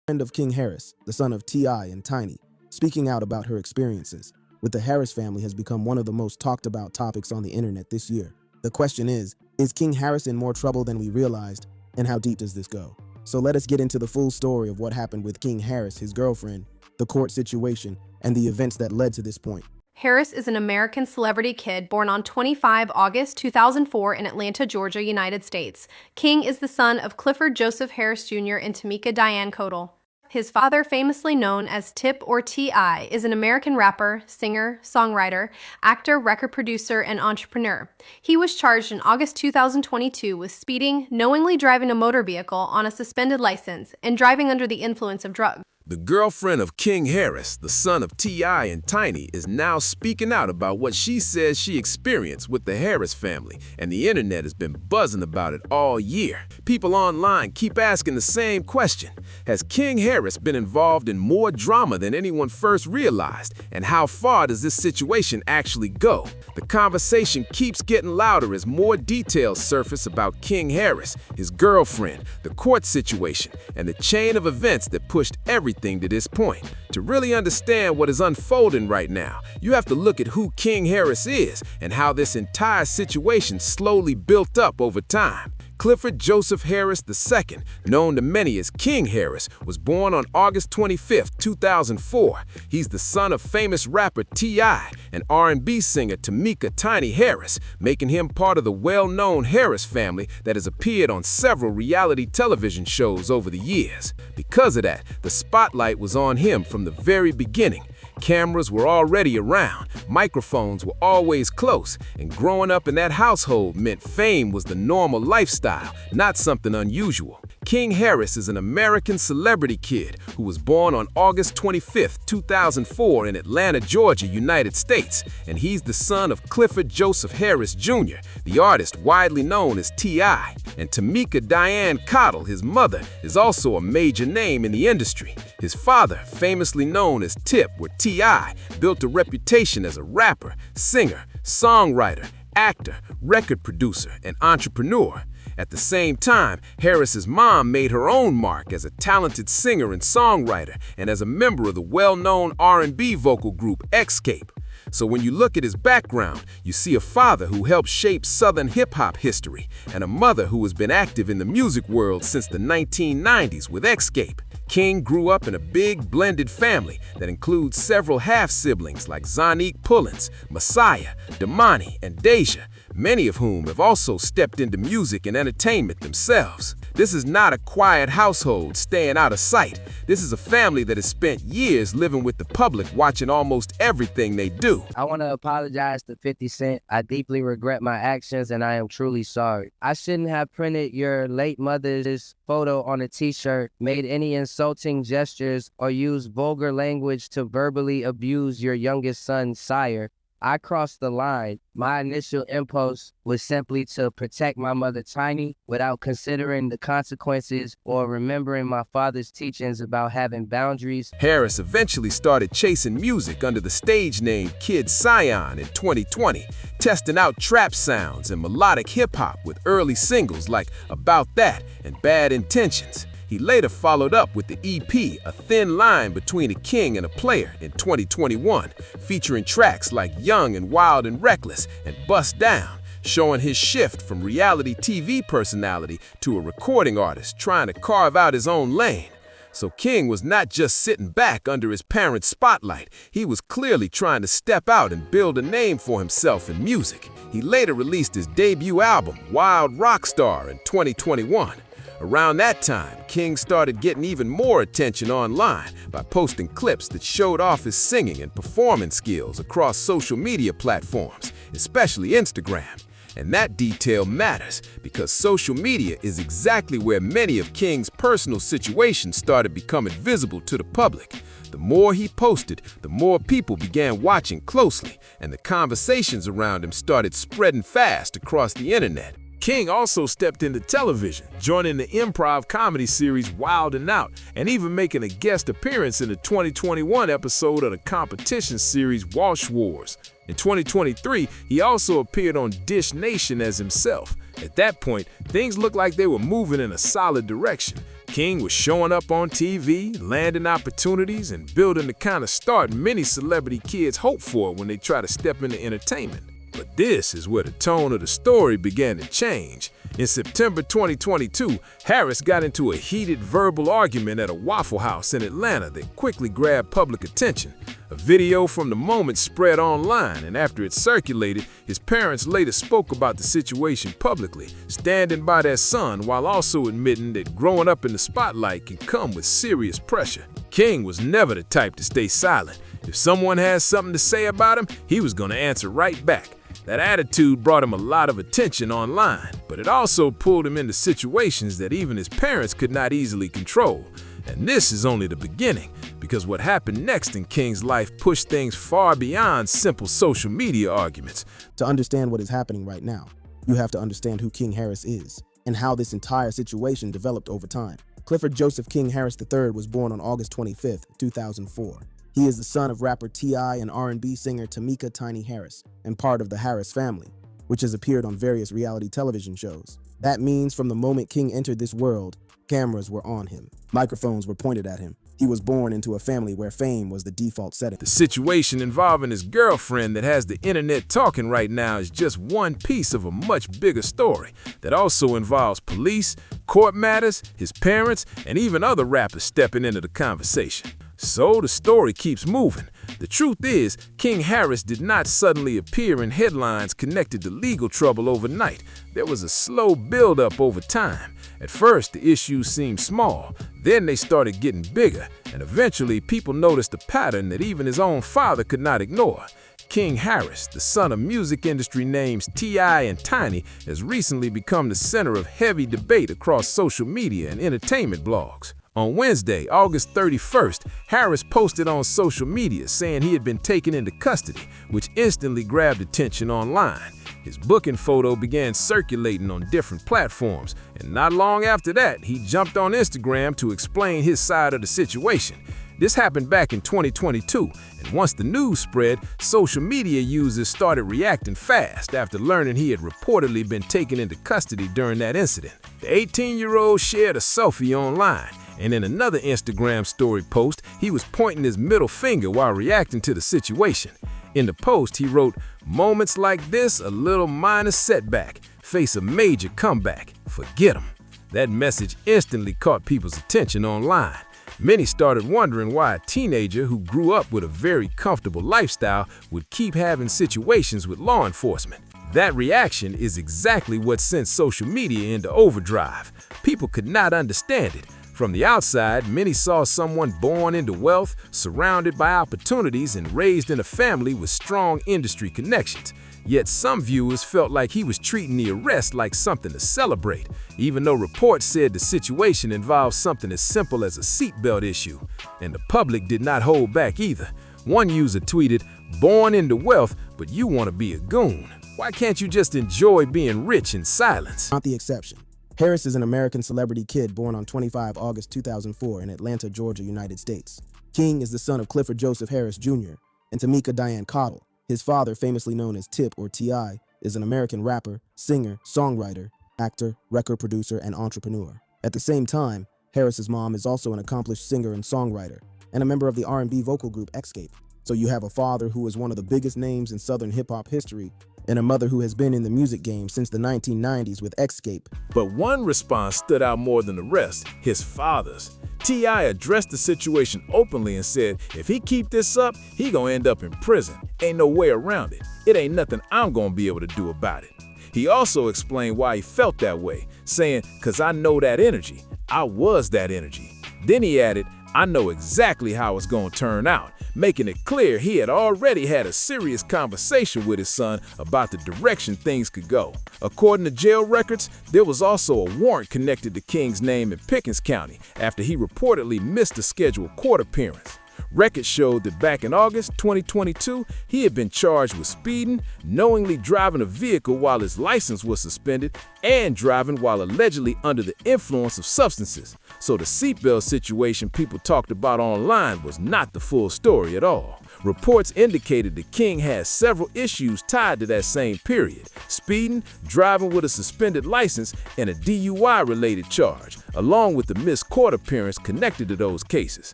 Friend of King Harris, the son of T.I. and Tiny, speaking out about her experiences with the Harris family has become one of the most talked about topics on the internet this year. The question is King Harris in more trouble than we realized, and how deep does this go? So let us get into the full story of what happened with King Harris, his girlfriend, the court situation, and the events that led to this point. Harris is an American celebrity kid born on 25 August 2004 in Atlanta, Georgia, United States. King is the son of Clifford Joseph Harris Jr. and Tamika Diane Codal. His father, famously known as Tip or T.I., is an American rapper, singer, songwriter, actor, record producer, and entrepreneur. He was charged in August 2022 with speeding, knowingly driving a motor vehicle on a suspended license, and driving under the influence of drugs. The girlfriend of King Harris, the son of T.I. and Tiny, is now speaking out about what she says she experienced with the Harris family, and the internet has been buzzing about it all year. People online keep asking the same question: has King Harris been involved in more drama than anyone first realized, and how far does this situation actually go? The conversation keeps getting louder as more details surface about King Harris, his girlfriend, the court situation, and the chain of events that pushed everything to this point. To really understand what is unfolding right now, you have to look at who King Harris is and how this entire situation slowly built up over time. Clifford Joseph Harris II, known to many as King Harris, was born on August 25, 2004. He's the son of famous rapper T.I. and R&B singer Tamika Tiny Harris, making him part of the well-known Harris family that has appeared on several reality television shows over the years. Because of that, the spotlight was on him from the very beginning. Cameras were already around, microphones were always close, and growing up in that household meant fame was the normal lifestyle, not something unusual. King Harris is an American celebrity kid who was born on August 25, 2004 in Atlanta, Georgia, United States, and he's the son of Clifford Joseph Harris Jr., the artist widely known as T.I., and Tamika Diane Codal, his mother, is also a major name in the industry. His father, famously known as Tip or T.I., built a reputation as a rapper, singer, songwriter, actor, record producer, and entrepreneur. At the same time, Harris's mom made her own mark as a talented singer and songwriter and as a member of the well-known R&B vocal group Escalate. So when you look at his background, you see a father who helped shape Southern hip-hop history and a mother who has been active in the music world since the 1990s with Escape. King grew up in a big blended family that includes several half-siblings like Zanique Pullins, Messiah, Damani, and Deja, many of whom have also stepped into music and entertainment themselves. This is not a quiet household staying out of sight. This is a family that has spent years living with the public, watching almost everything they do. I want to apologize to 50 Cent. I deeply regret my actions and I am truly sorry. I shouldn't have printed your late mother's photo on a t-shirt, made any insulting gestures, or used vulgar language to verbally abuse your youngest son's sire. I crossed the line. My initial impulse was simply to protect my mother Tiny without considering the consequences or remembering my father's teachings about having boundaries. Harris eventually started chasing music under the stage name Kid Scion in 2020, testing out trap sounds and melodic hip-hop with early singles like About That and Bad Intentions. He later followed up with the EP A Thin Line Between a King and a Player in 2021, featuring tracks like Young and Wild and Reckless and Bust Down, showing his shift from reality TV personality to a recording artist trying to carve out his own lane. So King was not just sitting back under his parents' spotlight, he was clearly trying to step out and build a name for himself in music. He later released his debut album, Wild Rockstar, in 2021. Around that time, King started getting even more attention online by posting clips that showed off his singing and performance skills across social media platforms, especially Instagram. And that detail matters because social media is exactly where many of King's personal situations started becoming visible to the public. The more he posted, the more people began watching closely, and the conversations around him started spreading fast across the internet. King also stepped into television, joining the improv comedy series Wild 'N Out, and even making a guest appearance in the 2021 episode of the competition series Walsh Wars. In 2023, he also appeared on Dish Nation as himself. At that point, things looked like they were moving in a solid direction. King was showing up on TV, landing opportunities, and building the kind of start many celebrity kids hope for when they try to step into entertainment. But this is where the tone of the story began to change. In September 2022, Harris got into a heated verbal argument at a Waffle House in Atlanta that quickly grabbed public attention. A video from the moment spread online, and after it circulated, his parents later spoke about the situation publicly, standing by their son while also admitting that growing up in the spotlight can come with serious pressure. King was never the type to stay silent. If someone had something to say about him, he was going to answer right back. That attitude brought him a lot of attention online, but it also pulled him into situations that even his parents could not easily control. And this is only the beginning, because what happened next in King's life pushed things far beyond simple social media arguments. To understand what is happening right now, you have to understand who King Harris is and how this entire situation developed over time. Clifford Joseph King Harris III was born on August 25, 2004. He is the son of rapper T.I. and R&B singer Tamika Tiny Harris, and part of the Harris family, which has appeared on various reality television shows. That means from the moment King entered this world, cameras were on him. Microphones were pointed at him. He was born into a family where fame was the default setting. The situation involving his girlfriend that has the internet talking right now is just one piece of a much bigger story that also involves police, court matters, his parents, and even other rappers stepping into the conversation. So the story keeps moving. The truth is, King Harris did not suddenly appear in headlines connected to legal trouble overnight. There was a slow buildup over time. At first, the issues seemed small. Then they started getting bigger, and eventually people noticed a pattern that even his own father could not ignore. King Harris, the son of music industry names T.I. and Tiny, has recently become the center of heavy debate across social media and entertainment blogs. On Wednesday, August 31st, Harris posted on social media saying he had been taken into custody, which instantly grabbed attention online. His booking photo began circulating on different platforms, and not long after that, he jumped on Instagram to explain his side of the situation. This happened back in 2022, and once the news spread, social media users started reacting fast after learning he had reportedly been taken into custody during that incident. The 18-year-old shared a selfie online, and in another Instagram story post, he was pointing his middle finger while reacting to the situation. In the post, he wrote, "Moments like this, a little minor setback, face a major comeback, forget 'em." That message instantly caught people's attention online. Many started wondering why a teenager who grew up with a very comfortable lifestyle would keep having situations with law enforcement. That reaction is exactly what sent social media into overdrive. People could not understand it. From the outside, many saw someone born into wealth, surrounded by opportunities, and raised in a family with strong industry connections. Yet some viewers felt like he was treating the arrest like something to celebrate, even though reports said the situation involved something as simple as a seatbelt issue. And the public did not hold back either. One user tweeted, "Born into wealth, but you want to be a goon. Why can't you just enjoy being rich in silence?" Not the exception. Harris is an American celebrity kid born on 25 August 2004 in Atlanta, Georgia, United States. King is the son of Clifford Joseph Harris Jr. and Tamika Diane Cottle. His father, famously known as Tip or T.I., is an American rapper, singer, songwriter, actor, record producer, and entrepreneur. At the same time, Harris's mom is also an accomplished singer and songwriter, and a member of the R&B vocal group Escalate. So you have a father who is one of the biggest names in Southern hip-hop history, and a mother who has been in the music game since the 1990s with Escape. But one response stood out more than the rest, his father's. T.I. addressed the situation openly and said, "If he keep this up, he gonna end up in prison. Ain't no way around it. It ain't nothing I'm gonna be able to do about it." He also explained why he felt that way, saying, "'Cause I know that energy. I was that energy." Then he added, "I know exactly how it's gonna turn out," making it clear he had already had a serious conversation with his son about the direction things could go. According to jail records, there was also a warrant connected to King's name in Pickens County after he reportedly missed a scheduled court appearance. Records showed that back in August 2022, he had been charged with speeding, knowingly driving a vehicle while his license was suspended, and driving while allegedly under the influence of substances. So the seatbelt situation people talked about online was not the full story at all. Reports indicated the king had several issues tied to that same period: speeding, driving with a suspended license, and a DUI-related charge, along with the missed court appearance connected to those cases.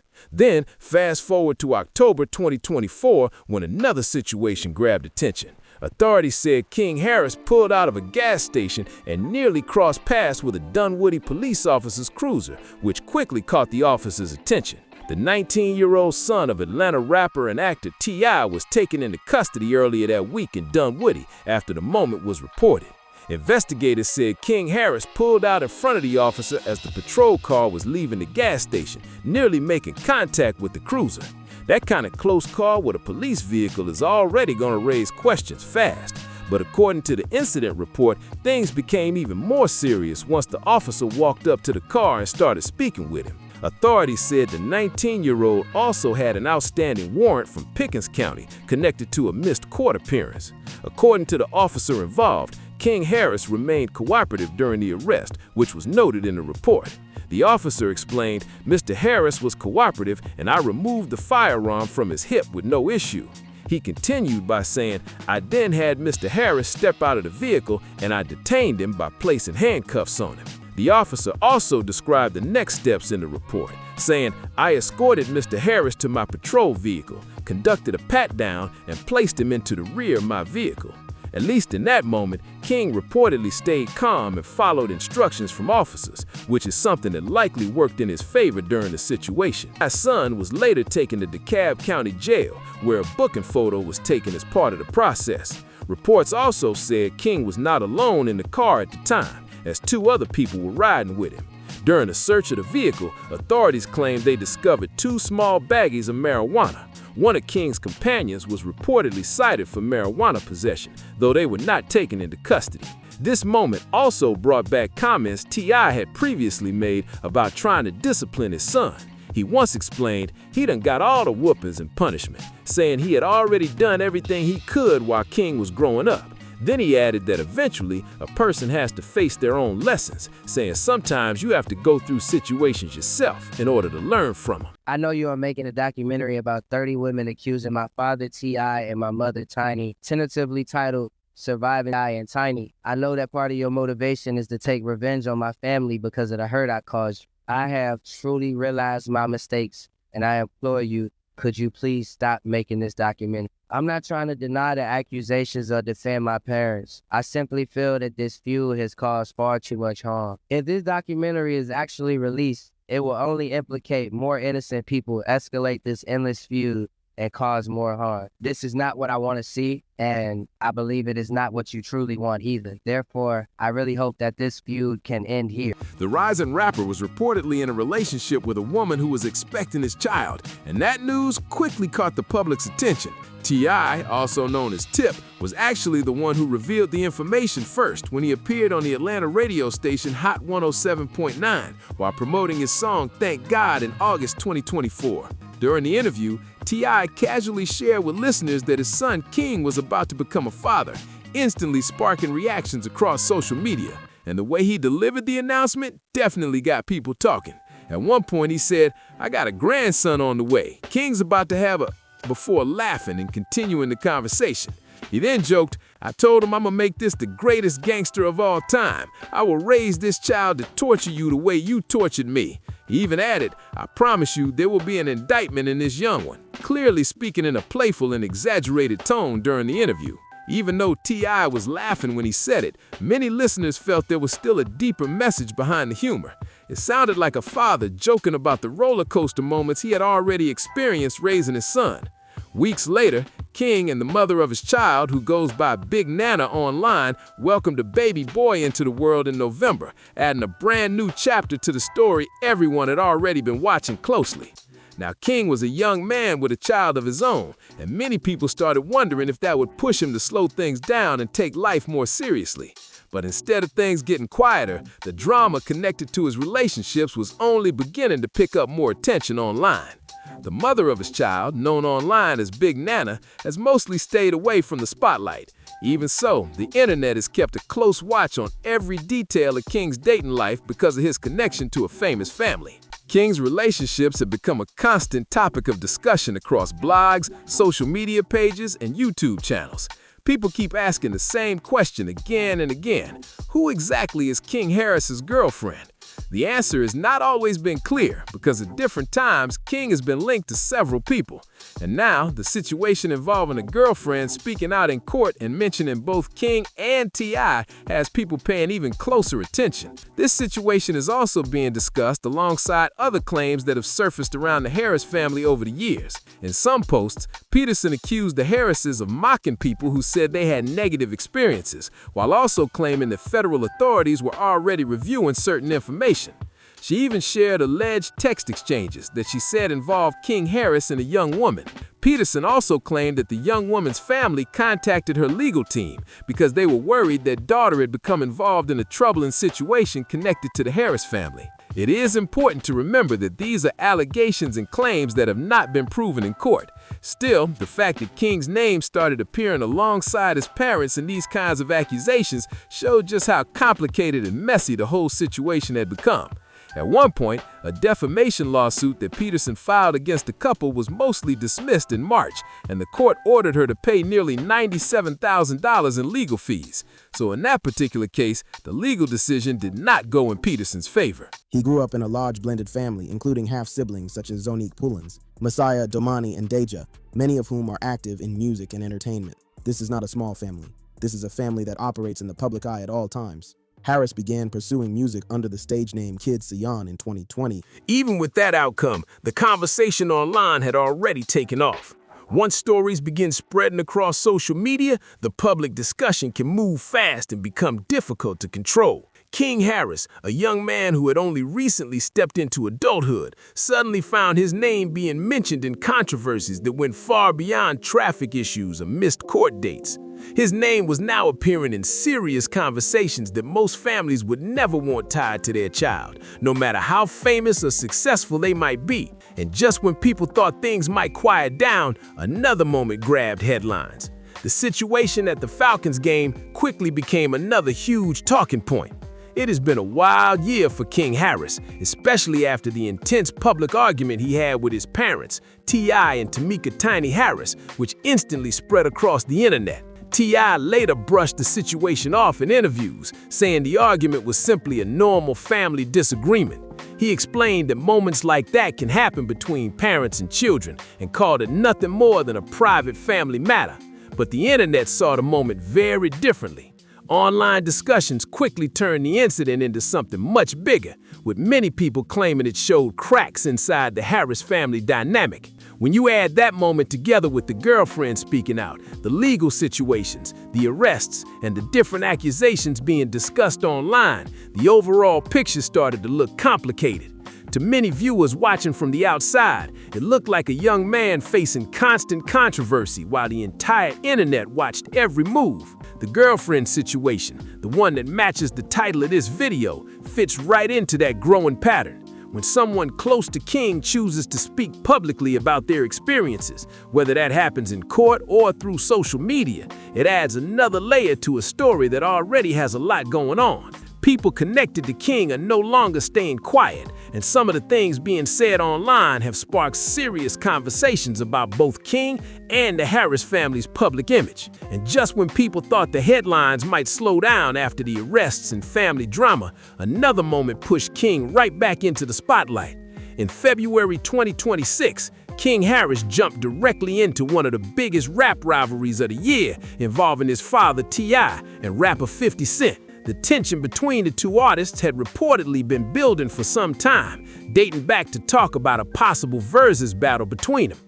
Then, fast forward to October 2024, when another situation grabbed attention. Authorities said King Harris pulled out of a gas station and nearly crossed paths with a Dunwoody police officer's cruiser, which quickly caught the officer's attention. The 19-year-old son of Atlanta rapper and actor T.I. was taken into custody earlier that week in Dunwoody after the moment was reported. Investigators said King Harris pulled out in front of the officer as the patrol car was leaving the gas station, nearly making contact with the cruiser. That kind of close call with a police vehicle is already going to raise questions fast. But according to the incident report, things became even more serious once the officer walked up to the car and started speaking with him. Authorities said the 19-year-old also had an outstanding warrant from Pickens County connected to a missed court appearance. According to the officer involved, King Harris remained cooperative during the arrest, which was noted in the report. The officer explained, "Mr. Harris was cooperative and I removed the firearm from his hip with no issue." He continued by saying, "I then had Mr. Harris step out of the vehicle and I detained him by placing handcuffs on him." The officer also described the next steps in the report, saying, "I escorted Mr. Harris to my patrol vehicle, conducted a pat-down, and placed him into the rear of my vehicle." At least in that moment, King reportedly stayed calm and followed instructions from officers, which is something that likely worked in his favor during the situation. His son was later taken to DeKalb County Jail, where a booking photo was taken as part of the process. Reports also said King was not alone in the car at the time, as two other people were riding with him. During a search of the vehicle, authorities claimed they discovered 2 small baggies of marijuana. One of King's companions was reportedly cited for marijuana possession, though they were not taken into custody. This moment also brought back comments T.I. had previously made about trying to discipline his son. He once explained he done got all the whoopings and punishment, saying he had already done everything he could while King was growing up. Then he added that eventually a person has to face their own lessons, saying sometimes you have to go through situations yourself in order to learn from them. I know you are making a documentary about 30 women accusing my father, T.I., and my mother, Tiny, tentatively titled Surviving T.I. and Tiny. I know that part of your motivation is to take revenge on my family because of the hurt I caused you. I have truly realized my mistakes, and I implore you, could you please stop making this documentary? I'm not trying to deny the accusations or defend my parents. I simply feel that this feud has caused far too much harm. If this documentary is actually released, it will only implicate more innocent people, escalate this endless feud, and cause more harm. This is not what I want to see, and I believe it is not what you truly want either. Therefore, I really hope that this feud can end here. The rising rapper was reportedly in a relationship with a woman who was expecting his child, and that news quickly caught the public's attention. T.I., also known as Tip, was actually the one who revealed the information first when he appeared on the Atlanta radio station Hot 107.9 while promoting his song Thank God in August 2024. During the interview, T.I. casually shared with listeners that his son King was about to become a father, instantly sparking reactions across social media. And the way he delivered the announcement definitely got people talking. At one point he said, "I got a grandson on the way. King's about to have a..." before laughing and continuing the conversation. He then joked, "I told him I'm gonna make this the greatest gangster of all time. I will raise this child to torture you the way you tortured me." He even added, "I promise you there will be an indictment in this young one," clearly speaking in a playful and exaggerated tone during the interview. Even though T.I. was laughing when he said it, many listeners felt there was still a deeper message behind the humor. It sounded like a father joking about the roller coaster moments he had already experienced raising his son. Weeks later, King and the mother of his child, who goes by Big Nana online, welcomed a baby boy into the world in November, adding a brand new chapter to the story everyone had already been watching closely. Now, King was a young man with a child of his own, and many people started wondering if that would push him to slow things down and take life more seriously. But instead of things getting quieter, the drama connected to his relationships was only beginning to pick up more attention online. The mother of his child, known online as Big Nana, has mostly stayed away from the spotlight. Even so, the internet has kept a close watch on every detail of King's dating life because of his connection to a famous family. King's relationships have become a constant topic of discussion across blogs, social media pages, and YouTube channels. People keep asking the same question again and again. Who exactly is King Harris's girlfriend? The answer has not always been clear because at different times, King has been linked to several people. And now, the situation involving a girlfriend speaking out in court and mentioning both King and T.I. has people paying even closer attention. This situation is also being discussed alongside other claims that have surfaced around the Harris family over the years. In some posts, Peterson accused the Harrises of mocking people who said they had negative experiences, while also claiming that federal authorities were already reviewing certain information. She even shared alleged text exchanges that she said involved King Harris and a young woman. Peterson also claimed that the young woman's family contacted her legal team because they were worried their daughter had become involved in a troubling situation connected to the Harris family. It is important to remember that these are allegations and claims that have not been proven in court. Still, the fact that King's name started appearing alongside his parents in these kinds of accusations showed just how complicated and messy the whole situation had become. At one point, a defamation lawsuit that Peterson filed against the couple was mostly dismissed in March, and the court ordered her to pay nearly $97,000 in legal fees. So in that particular case, the legal decision did not go in Peterson's favor. He grew up in a large blended family, including half-siblings such as Zonique Pullins, Messiah, Domani, and Deja, many of whom are active in music and entertainment. This is not a small family. This is a family that operates in the public eye at all times. Harris began pursuing music under the stage name Kid Sion in 2020. Even with that outcome, the conversation online had already taken off. Once stories begin spreading across social media, the public discussion can move fast and become difficult to control. King Harris, a young man who had only recently stepped into adulthood, suddenly found his name being mentioned in controversies that went far beyond traffic issues or missed court dates. His name was now appearing in serious conversations that most families would never want tied to their child, no matter how famous or successful they might be. And just when people thought things might quiet down, another moment grabbed headlines. The situation at the Falcons game quickly became another huge talking point. It has been a wild year for King Harris, especially after the intense public argument he had with his parents, T.I. and Tamika "Tiny" Harris, which instantly spread across the internet. T.I. later brushed the situation off in interviews, saying the argument was simply a normal family disagreement. He explained that moments like that can happen between parents and children and called it nothing more than a private family matter. But the internet saw the moment very differently. Online discussions quickly turned the incident into something much bigger, with many people claiming it showed cracks inside the Harris family dynamic. When you add that moment together with the girlfriend speaking out, the legal situations, the arrests, and the different accusations being discussed online, the overall picture started to look complicated. To many viewers watching from the outside, it looked like a young man facing constant controversy while the entire internet watched every move. The girlfriend situation, the one that matches the title of this video, fits right into that growing pattern. When someone close to King chooses to speak publicly about their experiences, whether that happens in court or through social media, it adds another layer to a story that already has a lot going on. People connected to King are no longer staying quiet, and some of the things being said online have sparked serious conversations about both King and the Harris family's public image. And just when people thought the headlines might slow down after the arrests and family drama, another moment pushed King right back into the spotlight. In February 2026, King Harris jumped directly into one of the biggest rap rivalries of the year, involving his father T.I. and rapper 50 Cent. The tension between the two artists had reportedly been building for some time, dating back to talk about a possible versus battle between them.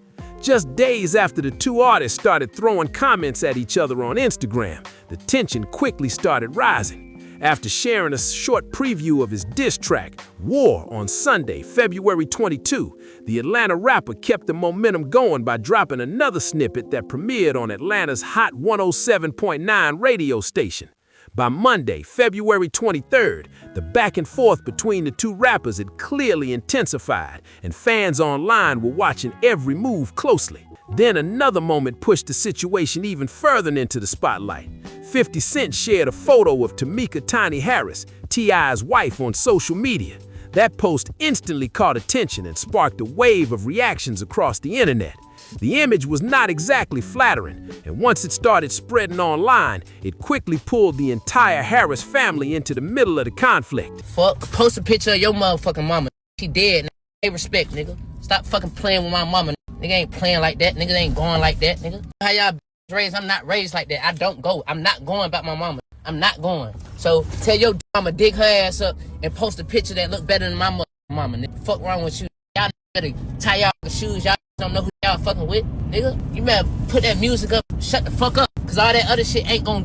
Just days after the two artists started throwing comments at each other on Instagram, the tension quickly started rising. After sharing a short preview of his diss track, War, on Sunday, February 22, the Atlanta rapper kept the momentum going by dropping another snippet that premiered on Atlanta's Hot 107.9 radio station. By Monday, February 23rd, the back and forth between the two rappers had clearly intensified, and fans online were watching every move closely. Then another moment pushed the situation even further into the spotlight. 50 Cent shared a photo of Tamika "Tiny" Harris, T.I.'s wife, on social media. That post instantly caught attention and sparked a wave of reactions across the internet. The image was not exactly flattering, and once it started spreading online, it quickly pulled the entire Harris family into the middle of the conflict. Fuck, post a picture of your motherfucking mama. She dead, nigga. Hey, respect, nigga. Stop fucking playing with my mama. Nigga ain't playing like that. Nigga ain't going like that, nigga. How y'all raised? I'm not raised like that. I don't go. I'm not going about my mama. I'm not going. So tell your mama dig her ass up and post a picture that look better than my mama. Nigga, fuck wrong with you? Y'all better tie y'all shoes. Y'all don't know who y'all fucking with, nigga. You better put that music up. Shut the fuck up, cause all that other shit ain't gonna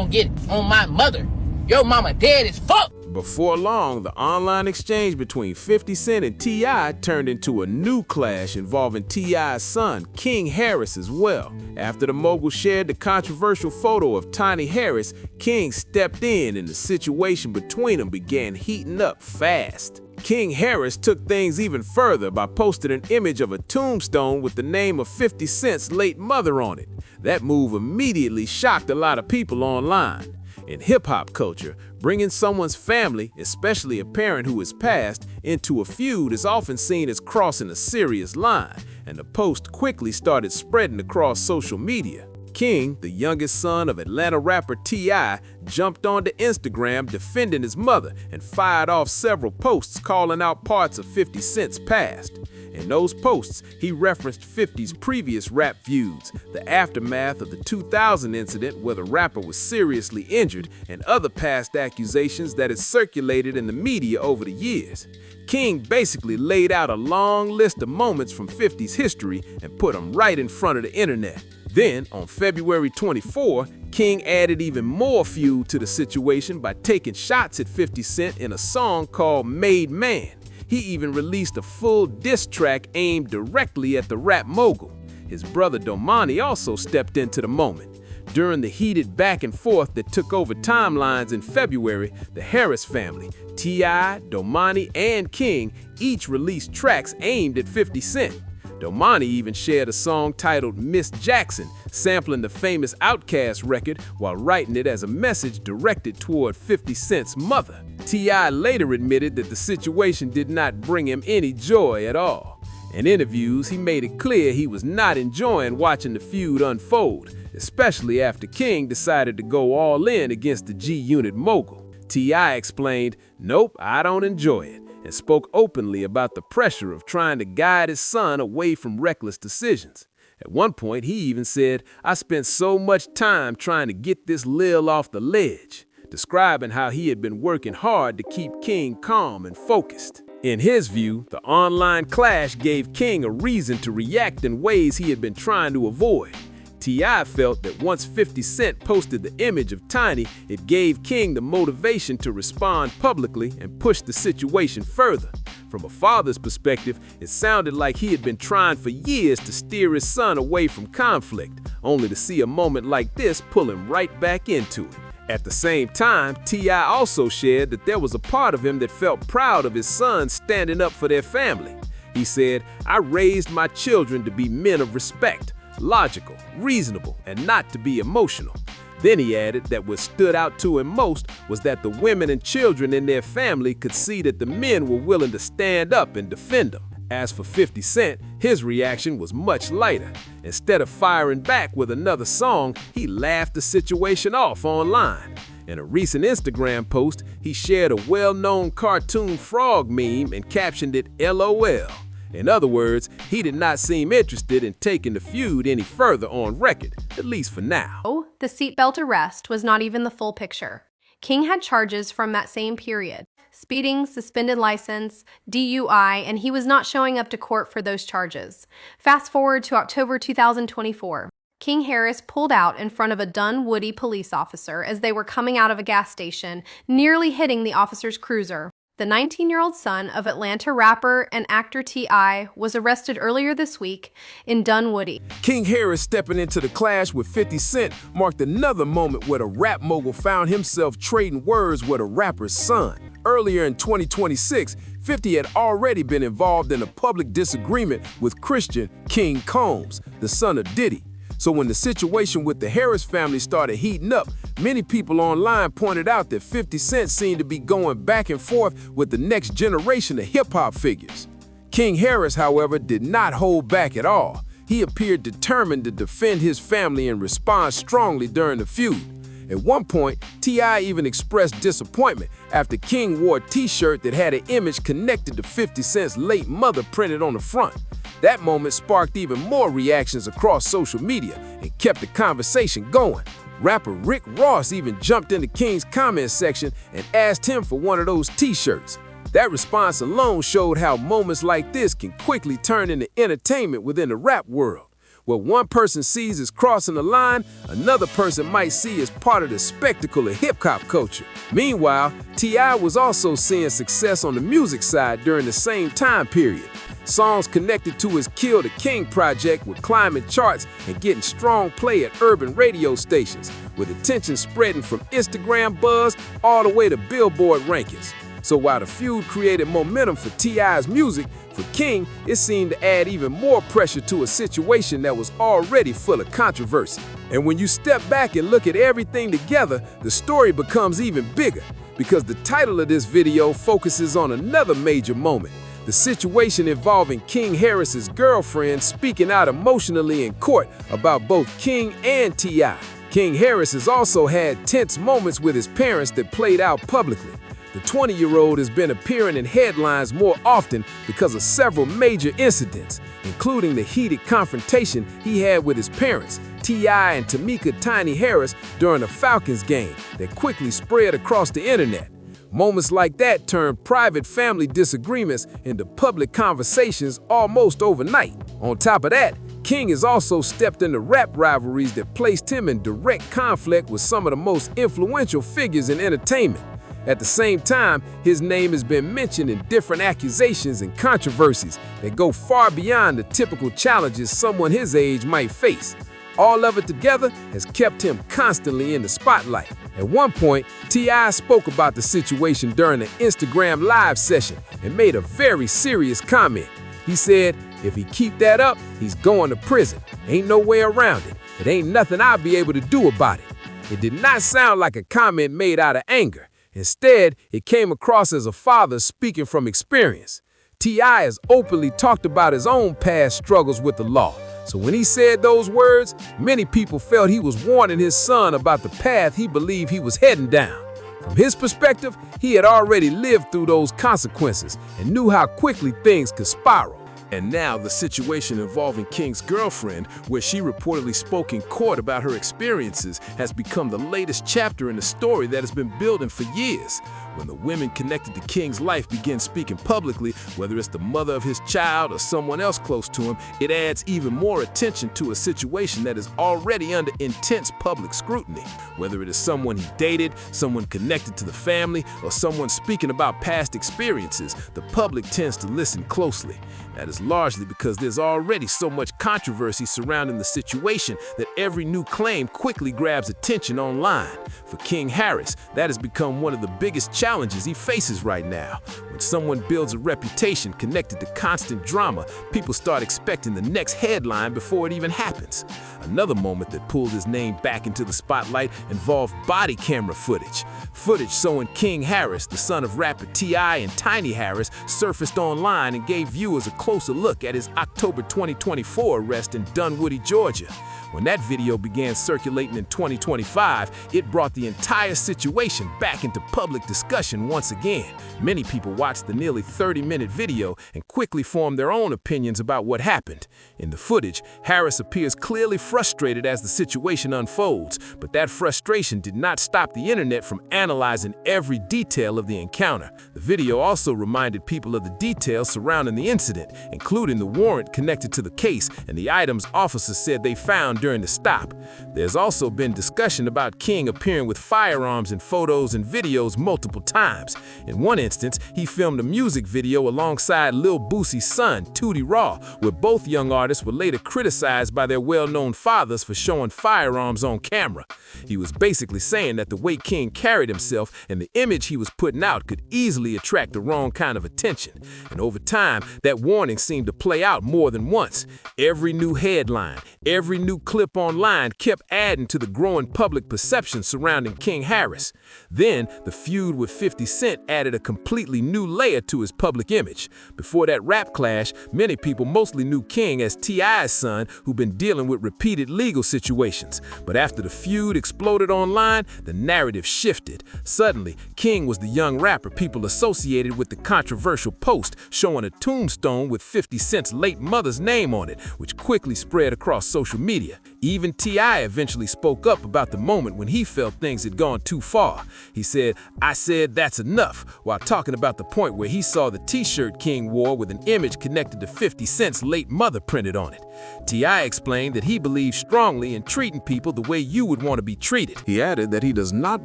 get it on my mother. Your mama dead as fuck. Before long, the online exchange between 50 Cent and T.I. turned into a new clash involving T.I.'s son, King Harris, as well. After the mogul shared the controversial photo of Tiny Harris, King stepped in and the situation between them began heating up fast. King Harris took things even further by posting an image of a tombstone with the name of 50 Cent's late mother on it. That move immediately shocked a lot of people online. In hip-hop culture, bringing someone's family, especially a parent who has passed, into a feud is often seen as crossing a serious line, and the post quickly started spreading across social media. King, the youngest son of Atlanta rapper T.I., jumped onto Instagram defending his mother and fired off several posts calling out parts of 50 Cent's past. In those posts, he referenced 50's previous rap feuds, the aftermath of the 2000 incident where the rapper was seriously injured, and other past accusations that had circulated in the media over the years. King basically laid out a long list of moments from 50's history and put them right in front of the internet. Then, on February 24, King added even more fuel to the situation by taking shots at 50 Cent in a song called "Made Man." He even released a full diss track aimed directly at the rap mogul. His brother Domani also stepped into the moment. During the heated back and forth that took over timelines in February, the Harris family, T.I., Domani, and King, each released tracks aimed at 50 Cent. Domani even shared a song titled "Miss Jackson," sampling the famous Outkast record while writing it as a message directed toward 50 Cent's mother. T.I. later admitted that the situation did not bring him any joy at all. In interviews, he made it clear he was not enjoying watching the feud unfold, especially after King decided to go all in against the G-Unit mogul. T.I. explained, "Nope, I don't enjoy it," and spoke openly about the pressure of trying to guide his son away from reckless decisions. At one point, he even said, "I spent so much time trying to get this Lil off the ledge," describing how he had been working hard to keep King calm and focused. In his view, the online clash gave King a reason to react in ways he had been trying to avoid. T.I. felt that once 50 Cent posted the image of Tiny, it gave King the motivation to respond publicly and push the situation further. From a father's perspective, it sounded like he had been trying for years to steer his son away from conflict, only to see a moment like this pull him right back into it. At the same time, T.I. also shared that there was a part of him that felt proud of his sons standing up for their family. He said, "I raised my children to be men of respect, logical, reasonable, and not to be emotional." Then he added that what stood out to him most was that the women and children in their family could see that the men were willing to stand up and defend them. As for 50 Cent, his reaction was much lighter. Instead of firing back with another song, he laughed the situation off online. In a recent Instagram post, he shared a well-known cartoon frog meme and captioned it "LOL." In other words, he did not seem interested in taking the feud any further on record, at least for now. The seatbelt arrest was not even the full picture. King had charges from that same period: speeding, suspended license, DUI, and he was not showing up to court for those charges. Fast forward to October 2024. King Harris pulled out in front of a Dunwoody police officer as they were coming out of a gas station, nearly hitting the officer's cruiser. The 19-year-old son of Atlanta rapper and actor T.I. was arrested earlier this week in Dunwoody. King Harris stepping into the clash with 50 Cent marked another moment where the rap mogul found himself trading words with a rapper's son. Earlier in 2026, 50 had already been involved in a public disagreement with Christian King Combs, the son of Diddy. So when the situation with the Harris family started heating up, many people online pointed out that 50 Cent seemed to be going back and forth with the next generation of hip-hop figures. King Harris, however, did not hold back at all. He appeared determined to defend his family and respond strongly during the feud. At one point, T.I. even expressed disappointment after King wore a t-shirt that had an image connected to 50 Cent's late mother printed on the front. That moment sparked even more reactions across social media and kept the conversation going. Rapper Rick Ross even jumped into King's comment section and asked him for one of those t-shirts. That response alone showed how moments like this can quickly turn into entertainment within the rap world. What one person sees as crossing the line, another person might see as part of the spectacle of hip-hop culture. Meanwhile, T.I. was also seeing success on the music side during the same time period. Songs connected to his Kill the King project were climbing charts and getting strong play at urban radio stations, with attention spreading from Instagram buzz all the way to Billboard rankings. So while the feud created momentum for T.I.'s music, for King, it seemed to add even more pressure to a situation that was already full of controversy. And when you step back and look at everything together, the story becomes even bigger, because the title of this video focuses on another major moment. The situation involving King Harris's girlfriend speaking out emotionally in court about both King and T.I. King Harris has also had tense moments with his parents that played out publicly. The 20-year-old has been appearing in headlines more often because of several major incidents, including the heated confrontation he had with his parents, T.I. and Tamika "Tiny" Harris, during a Falcons game that quickly spread across the internet. Moments like that turn private family disagreements into public conversations almost overnight. On top of that, King has also stepped into rap rivalries that placed him in direct conflict with some of the most influential figures in entertainment. At the same time, his name has been mentioned in different accusations and controversies that go far beyond the typical challenges someone his age might face. All of it together has kept him constantly in the spotlight. At one point, T.I. spoke about the situation during an Instagram live session and made a very serious comment. He said, "If he keep that up, he's going to prison. Ain't no way around it. It ain't nothing I'll be able to do about it." It did not sound like a comment made out of anger. Instead, it came across as a father speaking from experience. T.I. has openly talked about his own past struggles with the law. So when he said those words, many people felt he was warning his son about the path he believed he was heading down. From his perspective, he had already lived through those consequences and knew how quickly things could spiral. And now the situation involving King's girlfriend, where she reportedly spoke in court about her experiences, has become the latest chapter in a story that has been building for years. When the women connected to King's life begin speaking publicly, whether it's the mother of his child or someone else close to him, it adds even more attention to a situation that is already under intense public scrutiny. Whether it is someone he dated, someone connected to the family, or someone speaking about past experiences, the public tends to listen closely. That is largely because there's already so much controversy surrounding the situation that every new claim quickly grabs attention online. For King Harris, that has become one of the biggest challenges he faces right now. When someone builds a reputation connected to constant drama, people start expecting the next headline before it even happens. Another moment that pulled his name back into the spotlight involved body camera footage. Footage showing King Harris, the son of rapper T.I. and Tiny Harris, surfaced online and gave viewers a closer look at his October 2024 arrest in Dunwoody, Georgia. When that video began circulating in 2025, it brought the entire situation back into public discussion once again. Many people watched the nearly 30-minute video and quickly formed their own opinions about what happened. In the footage, Harris appears clearly frustrated as the situation unfolds, but that frustration did not stop the internet from analyzing every detail of the encounter. The video also reminded people of the details surrounding the incident, including the warrant connected to the case and the items officers said they found during the stop. There's also been discussion about King appearing with firearms in photos and videos multiple times. In one instance, he filmed a music video alongside Lil Boosie's son, Tootie Raw, where both young artists were later criticized by their well-known fathers for showing firearms on camera. He was basically saying that the way King carried himself and the image he was putting out could easily attract the wrong kind of attention. And over time, that warning seemed to play out more than once. Every new headline, every new clip online kept adding to the growing public perception surrounding King Harris. Then, the feud with 50 Cent added a completely new layer to his public image. Before that rap clash, many people mostly knew King as T.I.'s son, who'd been dealing with repeated legal situations. But after the feud exploded online, the narrative shifted. Suddenly, King was the young rapper people associated with the controversial post showing a tombstone with 50 Cent's late mother's name on it, which quickly spread across social media. Even T.I. eventually spoke up about the moment when he felt things had gone too far. He said, "I said that's enough," while talking about the point where he saw the t-shirt King wore with an image connected to 50 Cent's late mother printed on it. T.I. explained that he believes strongly in treating people the way you would want to be treated. He added that he does not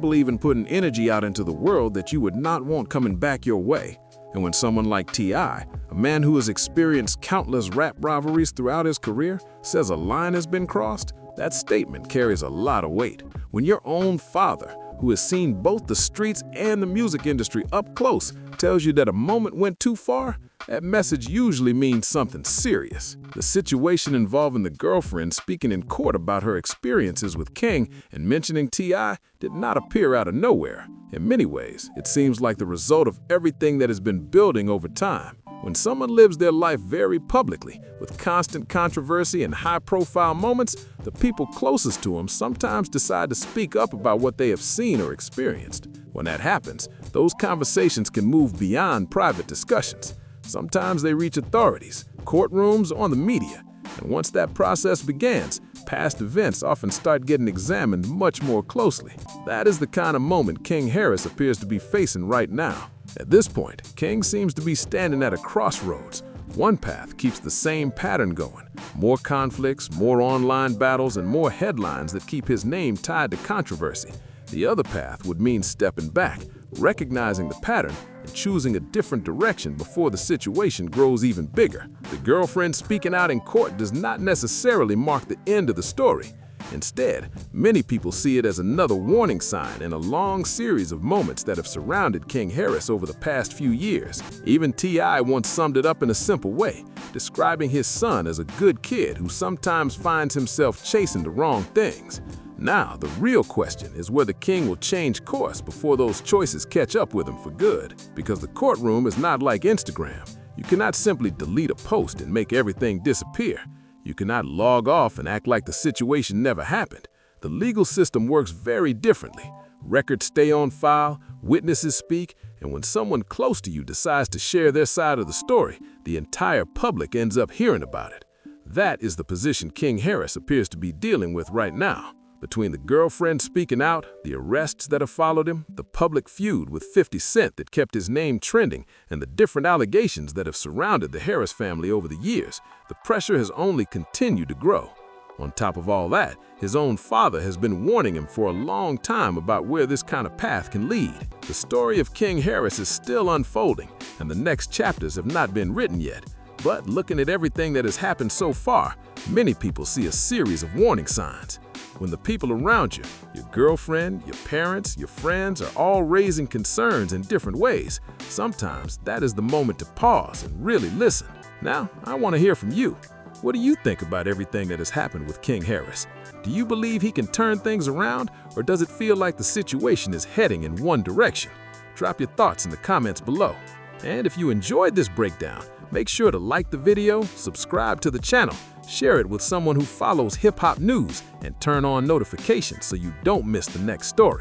believe in putting energy out into the world that you would not want coming back your way. And when someone like T.I., a man who has experienced countless rap rivalries throughout his career, says a line has been crossed, that statement carries a lot of weight. When your own father, who has seen both the streets and the music industry up close, tells you that a moment went too far, that message usually means something serious. The situation involving the girlfriend speaking in court about her experiences with King and mentioning T.I. did not appear out of nowhere. In many ways, it seems like the result of everything that has been building over time. When someone lives their life very publicly, with constant controversy and high-profile moments, the people closest to them sometimes decide to speak up about what they have seen or experienced. When that happens, those conversations can move beyond private discussions. Sometimes they reach authorities, courtrooms, or the media. And once that process begins, past events often start getting examined much more closely. That is the kind of moment King Harris appears to be facing right now. At this point, King seems to be standing at a crossroads. One path keeps the same pattern going. More conflicts, more online battles, and more headlines that keep his name tied to controversy. The other path would mean stepping back, recognizing the pattern, and choosing a different direction before the situation grows even bigger. The girlfriend speaking out in court does not necessarily mark the end of the story. Instead, many people see it as another warning sign in a long series of moments that have surrounded King Harris over the past few years. Even T.I. once summed it up in a simple way, describing his son as a good kid who sometimes finds himself chasing the wrong things. Now, the real question is whether King will change course before those choices catch up with him for good. Because the courtroom is not like Instagram. You cannot simply delete a post and make everything disappear. You cannot log off and act like the situation never happened. The legal system works very differently. Records stay on file, witnesses speak, and when someone close to you decides to share their side of the story, the entire public ends up hearing about it. That is the position King Harris appears to be dealing with right now. Between the girlfriend speaking out, the arrests that have followed him, the public feud with 50 Cent that kept his name trending, and the different allegations that have surrounded the Harris family over the years, the pressure has only continued to grow. On top of all that, his own father has been warning him for a long time about where this kind of path can lead. The story of King Harris is still unfolding, and the next chapters have not been written yet. But looking at everything that has happened so far, many people see a series of warning signs. When the people around you, your girlfriend, your parents, your friends, are all raising concerns in different ways, sometimes that is the moment to pause and really listen. Now, I want to hear from you. What do you think about everything that has happened with King Harris? Do you believe he can turn things around, or does it feel like the situation is heading in one direction? Drop your thoughts in the comments below. And if you enjoyed this breakdown, make sure to like the video, subscribe to the channel, share it with someone who follows hip-hop news, and turn on notifications so you don't miss the next story.